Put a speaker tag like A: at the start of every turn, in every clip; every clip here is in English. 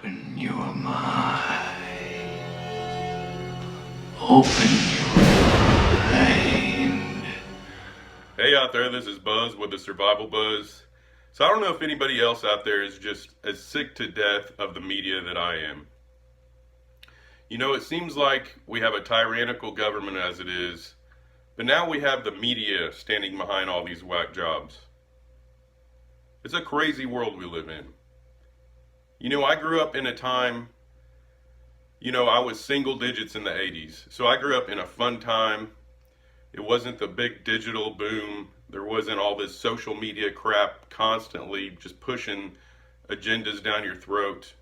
A: Open your mind. Open your mind.
B: Hey out there, this is Buzz with TheSurvivalBuzz. So I don't know if anybody else out there is just as sick to death of the media that I am. You know, it seems like we have a tyrannical government as it is, but now we have the media standing behind all these whack jobs. It's a crazy world we live in. You know, I grew up in a time, I was single digits in the 80s. So I grew up in a fun time. It wasn't the big digital boom. There wasn't all this social media crap constantly just pushing agendas down your throat.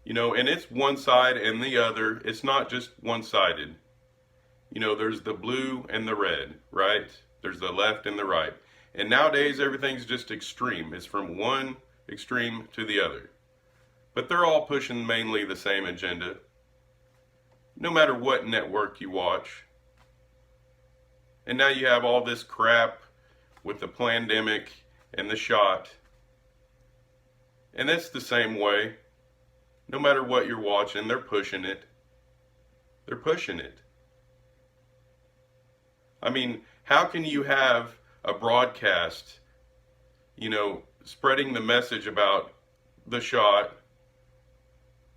B: And it's one side and the other. It's not just one-sided. There's the blue and the red, right? There's the left and the right. And nowadays, everything's just extreme. It's from one extreme to the other. But they're all pushing mainly the same agenda, no matter what network you watch. And now you have all this crap with the pandemic and the shot. And that's the same way. No matter what you're watching, they're pushing it. They're pushing it. I mean, how can you have a broadcast, spreading the message about the shot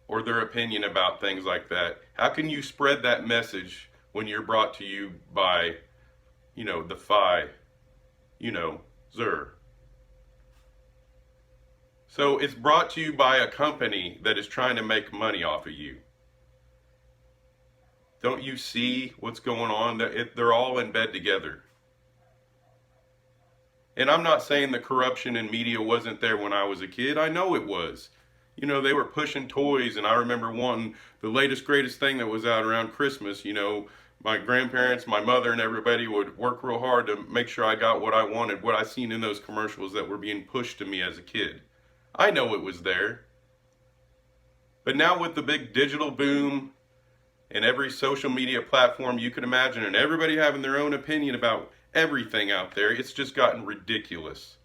B: or their opinion about things like that? How can you spread that message when you're brought to you by, the Zur? So it's brought to you by a company that is trying to make money off of you. Don't you see what's going on? They're all in bed together. And I'm not saying the corruption in media wasn't there when I was a kid. I know it was. They were pushing toys, and I remember wanting the latest, greatest thing that was out around Christmas. My grandparents, my mother, and everybody would work real hard to make sure I got what I wanted, what I seen in those commercials that were being pushed to me as a kid. I know it was there. But now with the big digital boom and every social media platform you can imagine, and everybody having their own opinion about everything out there, it's just gotten ridiculous.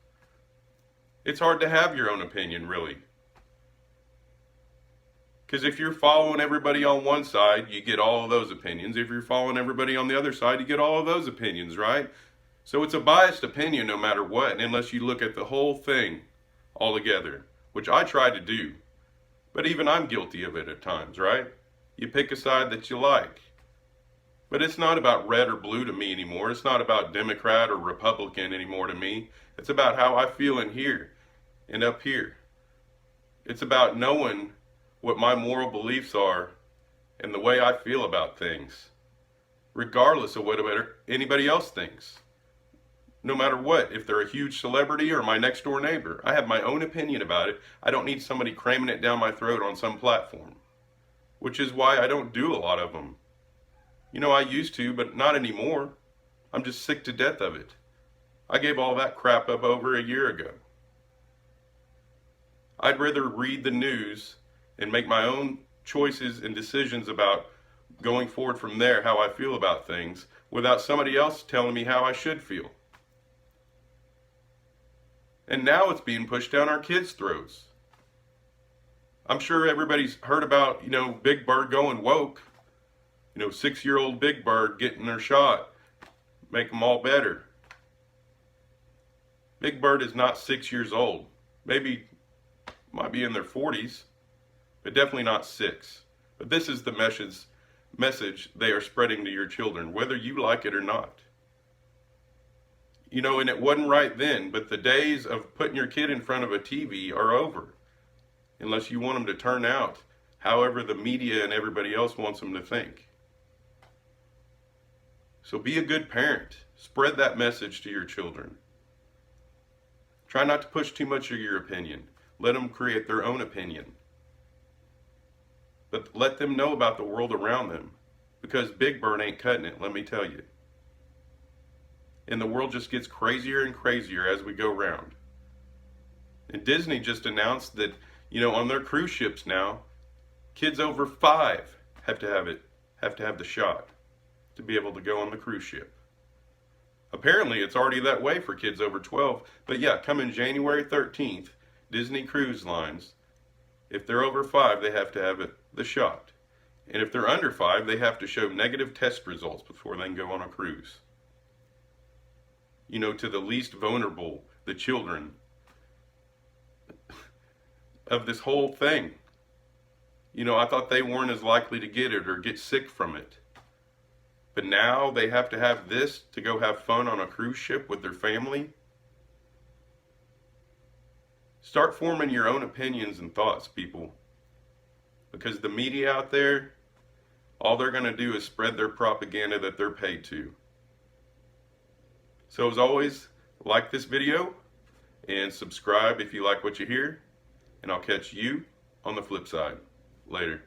B: It's hard to have your own opinion, really. Because if you're following everybody on one side, you get all of those opinions. If you're following everybody on the other side, you get all of those opinions, right? So it's a biased opinion no matter what, unless you look at the whole thing altogether, which I try to do. But even I'm guilty of it at times, right? You pick a side that you like. But it's not about red or blue to me anymore. It's not about Democrat or Republican anymore to me. It's about how I feel in here and up here. It's about knowing what my moral beliefs are and the way I feel about things, regardless of what anybody else thinks. No matter what, if they're a huge celebrity or my next door neighbor, I have my own opinion about it. I don't need somebody cramming it down my throat on some platform, which is why I don't do a lot of them. I used to, but not anymore. I'm just sick to death of it. I gave all that crap up over a year ago. I'd rather read the news and make my own choices and decisions about going forward from there, how I feel about things, without somebody else telling me how I should feel. And now it's being pushed down our kids' throats. I'm sure everybody's heard about, Big Bird going woke. 6-year-old Big Bird getting their shot. Make them all better. Big Bird is not 6 years old. Maybe, might be in their 40s, but definitely not 6. But this is the message they are spreading to your children, whether you like it or not. And it wasn't right then, but the days of putting your kid in front of a TV are over. Unless you want them to turn out however the media and everybody else wants them to think. So be a good parent. Spread that message to your children. Try not to push too much of your opinion. Let them create their own opinion. But let them know about the world around them. Because Big Bird ain't cutting it, let me tell you. And the world just gets crazier and crazier as we go round. And Disney just announced that, on their cruise ships now, kids over 5 have to have the shot to be able to go on the cruise ship. Apparently, it's already that way for kids over 12. But yeah, coming January 13th, Disney Cruise Lines If they're over 5, they have to have the shot. And if they're under 5, they have to show negative test results before they can go on a cruise. You know, to the least vulnerable, the children of this whole thing. You know, I thought they weren't as likely to get it or get sick from it. But now they have to have this to go have fun on a cruise ship with their family. Start forming your own opinions and thoughts, people. Because the media out there, all they're going to do is spread their propaganda that they're paid to. So as always, like this video and subscribe if you like what you hear. And I'll catch you on the flip side. Later.